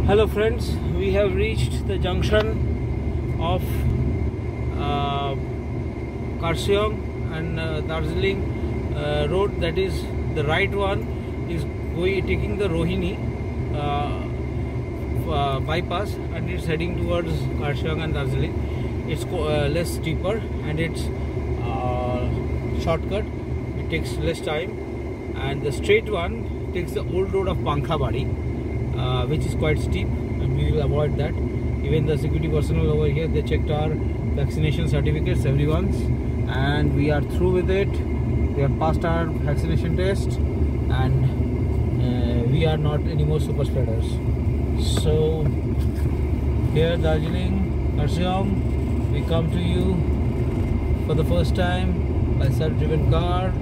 Hello friends, we have reached the junction of Kurseong and Darjeeling road. That is the right one is taking the Rohini bypass, and it's heading towards Kurseong and Darjeeling. It's less steeper and it's shortcut. It takes less time, and the straight one takes the old road of Pankhabari, which is quite steep, and we will avoid that. Even the security personnel over here, they checked our vaccination certificates, everyone's, and we are through with it. We have passed our vaccination test, and we are not anymore super spreaders. So here Darjeeling, Kurseong, we come to you for the first time by self-driven car,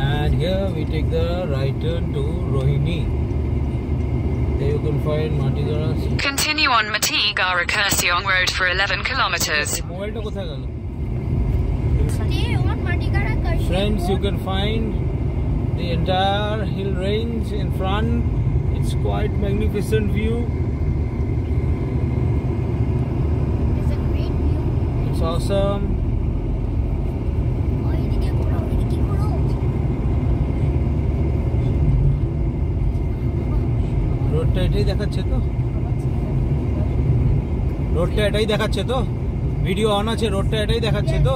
and here we take the right turn to Rohini. There you can find Matigara. Continue on Matigara Kurseong Road for 11 kilometers. Friends, you can find the entire hill range in front. It's quite magnificent view. It's a great view. It's awesome. रोडটা এটাই দেখাচ্ছে তো রোডটা এটাই দেখাচ্ছে তো video on আছে রোডটা এটাই দেখাচ্ছে তো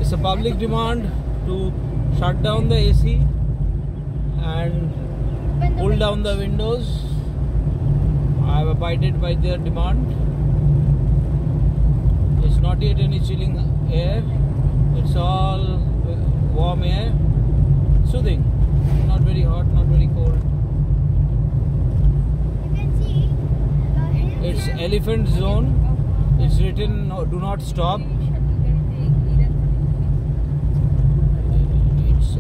It's a public demand to shut down the AC and pull down the windows. I have abided by their demand. It's not yet any chilling air. It's all warm air, soothing. Not very hot, not very cold. You can see It's elephant zone. It's written do not stop.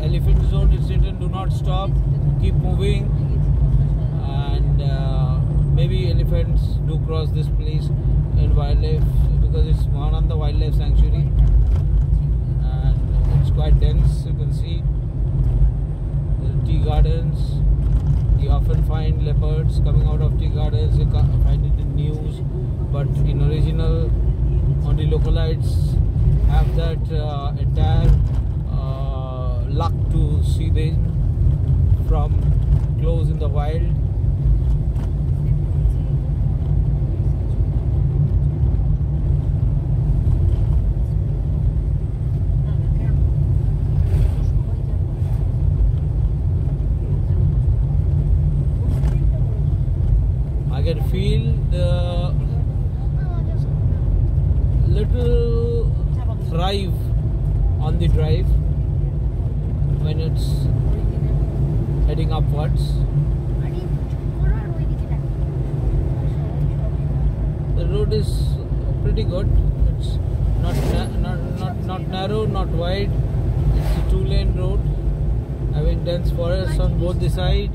Elephant zone, it's written do not stop, keep moving, and maybe elephants do cross this place in wildlife because it's Mahananda Wildlife Sanctuary, and it's quite dense. You can see the tea gardens. You often find leopards coming out of tea gardens. You can't find it in news, but in original only localites have that entire luck to see them from close in the wild. I can feel the little thrive on the drive when it's heading upwards. The road is pretty good. It's not narrow, not wide. It's a two-lane road having dense forests on both the side.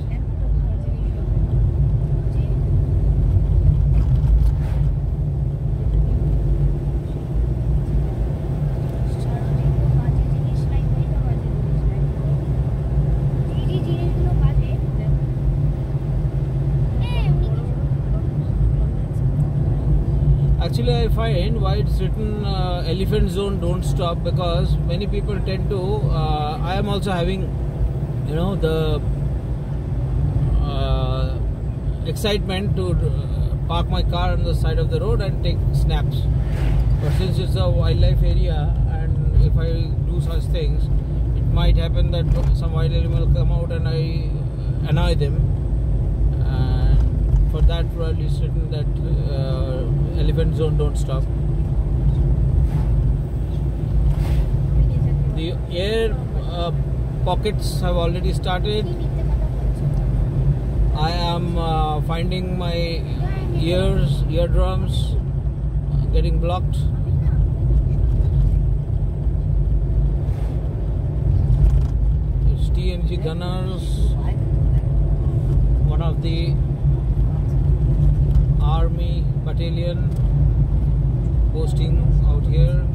Actually, I find why it's written elephant zone don't stop, because many people tend to I am also having, you know, the excitement to park my car on the side of the road and take snaps, but since it's a wildlife area and if I do such things, it might happen that some wild animal come out and I annoy them, and for that probably it's written that elephant zone don't stop. The air pockets have already started. I am finding my eardrums getting blocked. It's TNG gunners, one of the army battalion posting out here.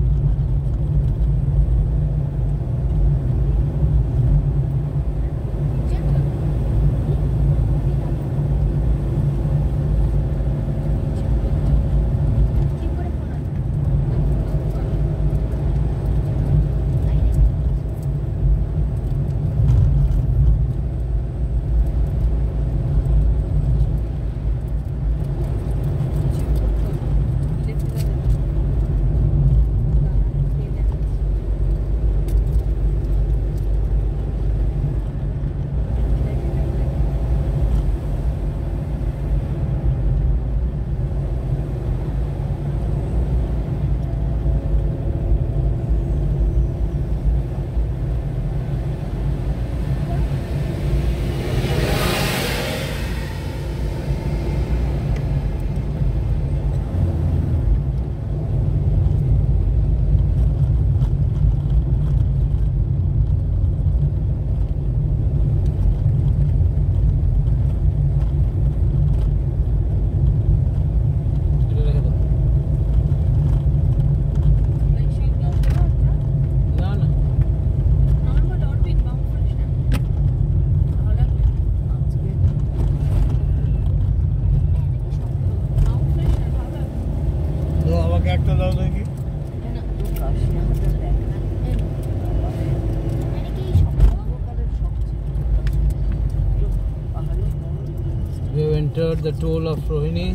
We have entered the toll of Rohini.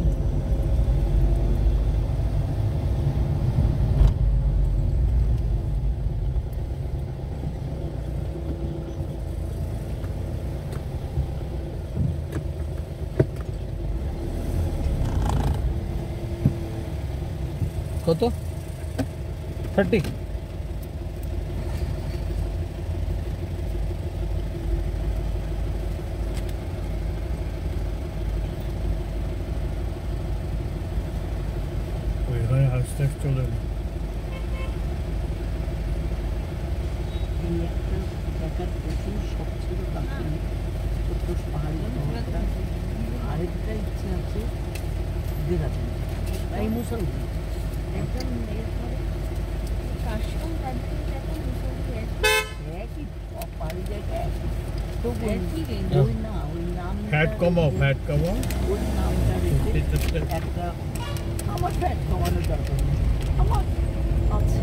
কত 30 ওইখানে হাসট্যাগ চলে না এই একটা দেখার প্রচুর শখ ছিল তাকে ছোট্ট পাহাড়ি শহরটা আরেকটা ইচ্ছে আছে দেখাতে এই মুসলমান একদম কাশিম রাজ্যে দেখো মুসলমান একই পাহাড়ি জায়গা একই তো একই ওই না ওই নাম ফ্যাট কমাও ওই নামটা রেখে একটা আমার ফ্যাট কমানোর দরকার নেই আমার আছে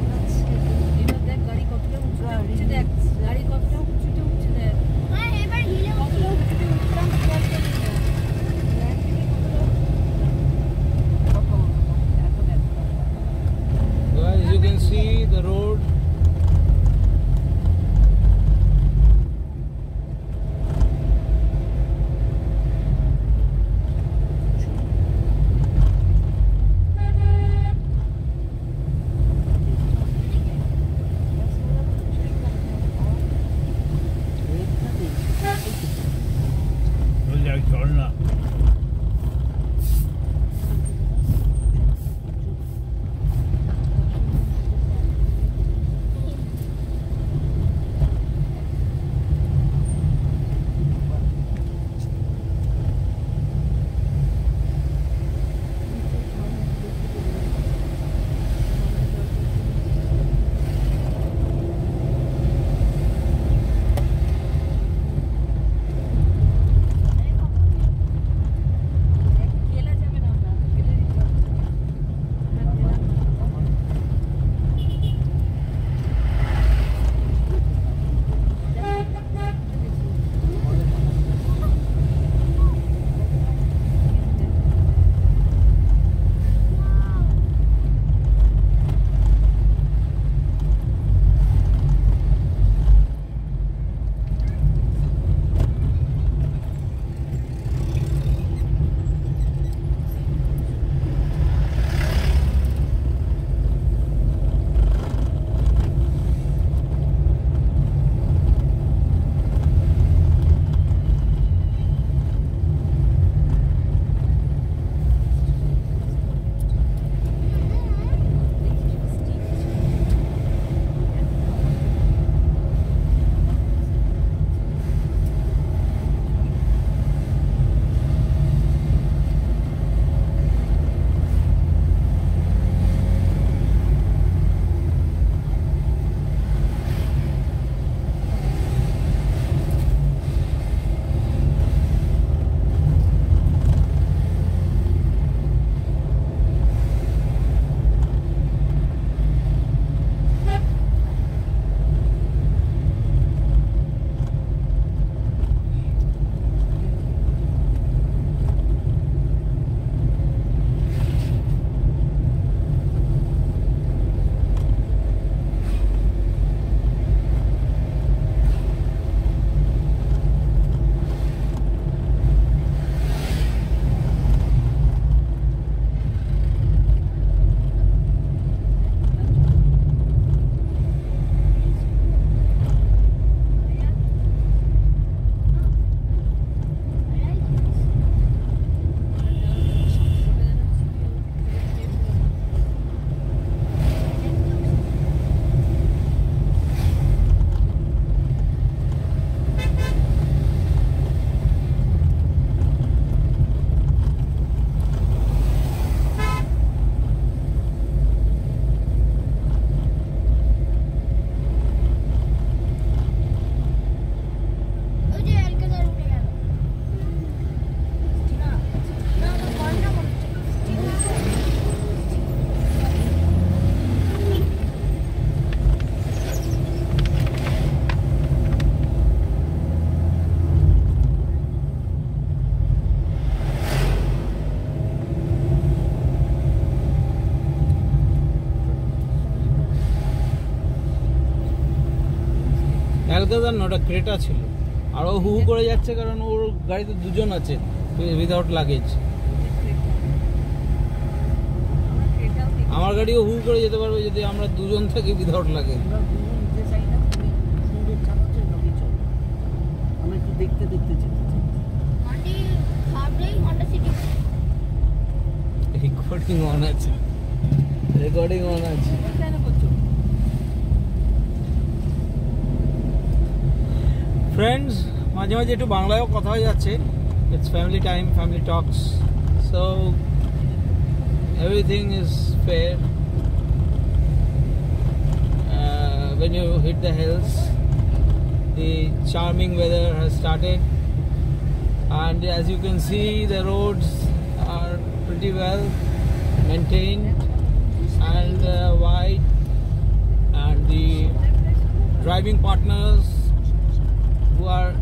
এবার দেখ গাড়ি কতটা উঁচুতে দেখ গাড়ি কতটা উঁচুতে উঠছে দেখ হ্যাঁ এবার হিলে কতটা উঁচুতে উঠলাম খেয়াল করি না Guys, you can see the road. অ্যালকাজার না, ওটা ক্রেটা ছিল। আর ও হু হু করে যাচ্ছে কারণ ওর গাড়িতে দুজন আছে উইদাউট লাগেজ। আমার গাড়িও হু করে যেতে পারবে যদি আমরা দুজন থাকি উইদাউট লাগেজ। আমরা দুজন নিতে চাই না, তুমি সুন্দর চালাচ্ছে নবী চল। আমরা একটু দেখতে দেখতে যেতে চাই। রেকর্ডিং অন আছে, রেকর্ডিং অন আছে। কেন করছো? ফ্রেন্ডস, মাঝে মাঝে একটু বাংলায়ও কথা হয়ে যাচ্ছে। It's family time, family talks, so everything is fair. When you hit the hills, the charming weather has started, and as you can see, the roads are pretty well maintained and wide, and the driving partners who are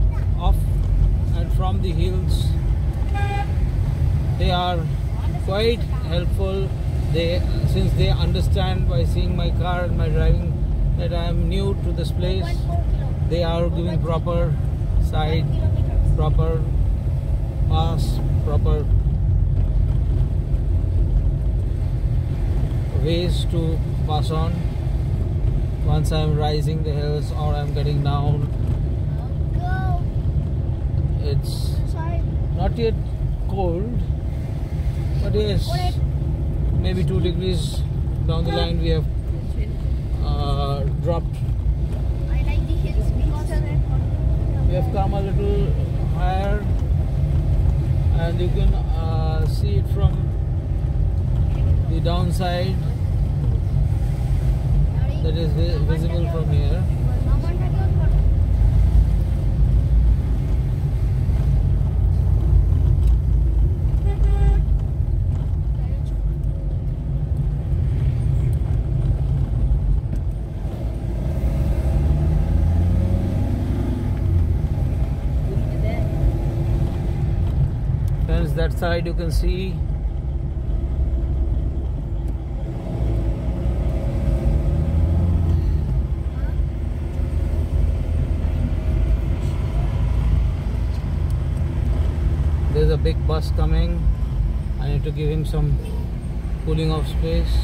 off and from the hills, they are quite helpful. Since they understand by seeing my car and my driving that I am new to this place, they are giving proper side, proper pass, proper ways to pass on once I am rising the hills or I am getting down. It's not yet cold, but yes, maybe 2 degrees down the line we have dropped. I like the hills because We have come a little higher, and you can see it from the downside that is visible from here. Friends, that side you can see there's a big bus coming. I need to give him some cooling off space.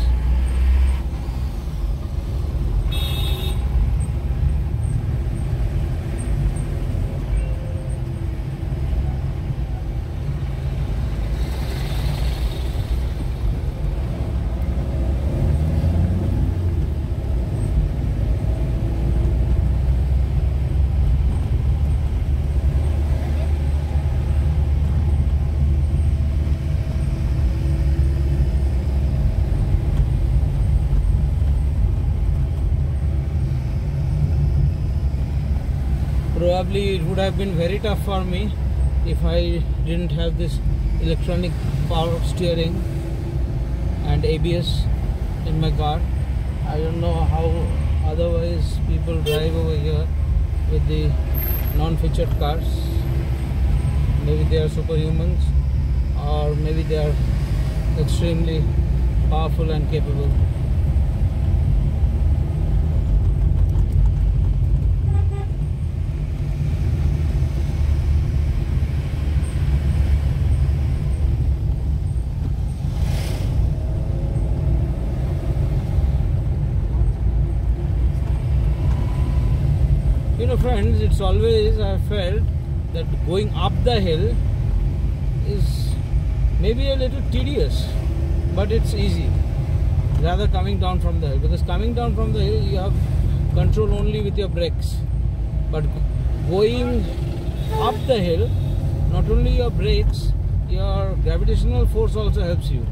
Probably it would have been very tough for me if I didn't have this electronic power steering and ABS in my car. I don't know how otherwise people drive over here with the non-featured cars. Maybe they are superhumans, or maybe they are extremely powerful and capable. You know, friends, it's always I felt that going up the hill is maybe a little tedious, but it's easy rather coming down from the hill, because coming down from the hill you have control only with your brakes, but going up the hill, not only your brakes, your gravitational force also helps you,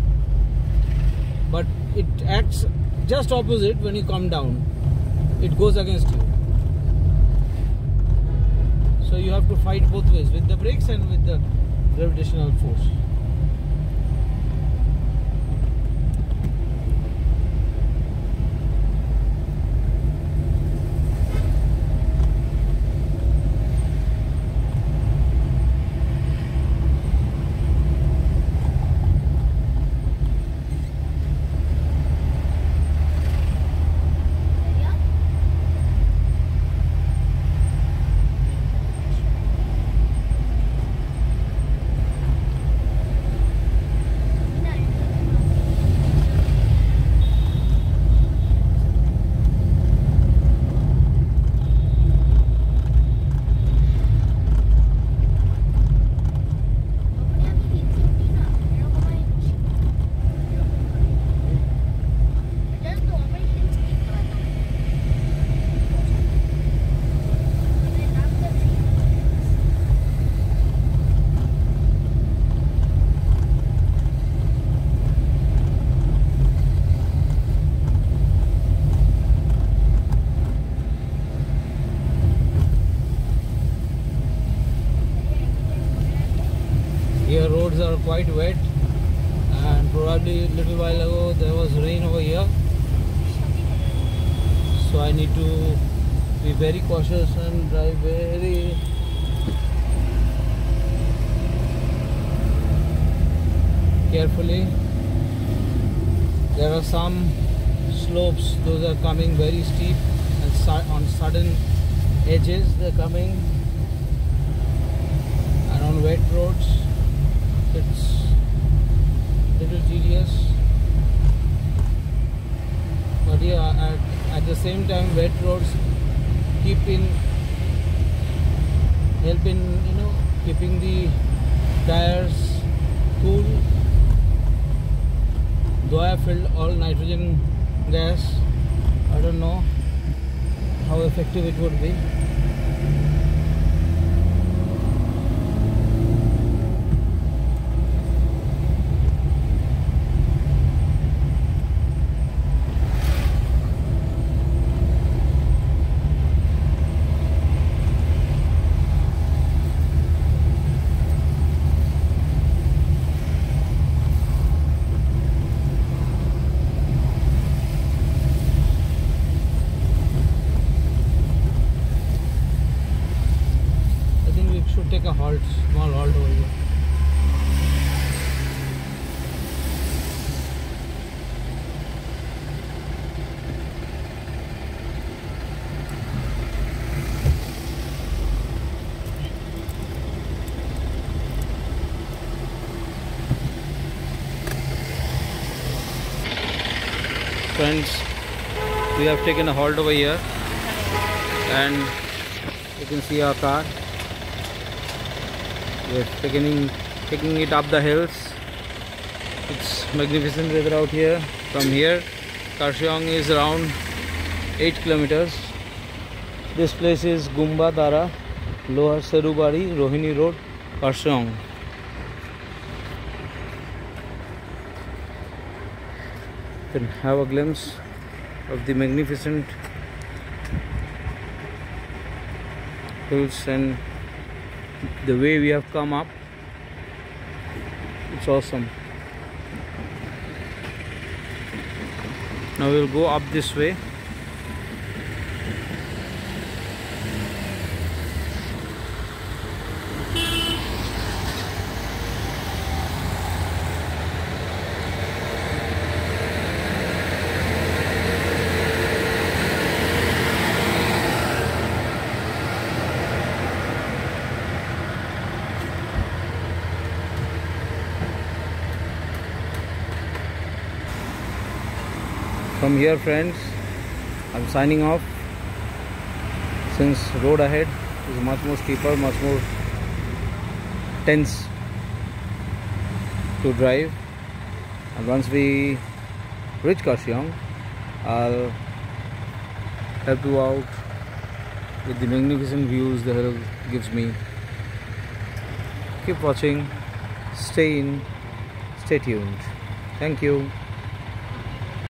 but it acts just opposite when you come down. It goes against you. So you have to fight both ways, with the brakes and with the gravitational force. quite wet, and probably a little while ago there was rain over here, so I need to be very cautious and drive very carefully. There are some slopes, those are coming very steep, and on sudden edges they're coming, and on wet roads it's little tedious. But yeah, at the same time, wet roads help in keeping the tires cool. Though I have filled all nitrogen gas, I don't know how effective it would be. Take a small halt over here. Friends, we have taken a halt over here, and you can see our car. We are taking it up the hills. It's magnificent weather out here. From here, Kurseong is around 8 kilometers. This place is Gumba Dara, Lower Serubari, Rohini Road, Kurseong. You can have a glimpse of the magnificent hills and the way we have come up. It's awesome. Now we'll go up this way. From here, friends, I'm signing off, since road ahead is much more steeper, much more tense to drive. And once we reach Kurseong, I'll help you out with the magnificent views the hill gives me. Keep watching, stay tuned. Thank you.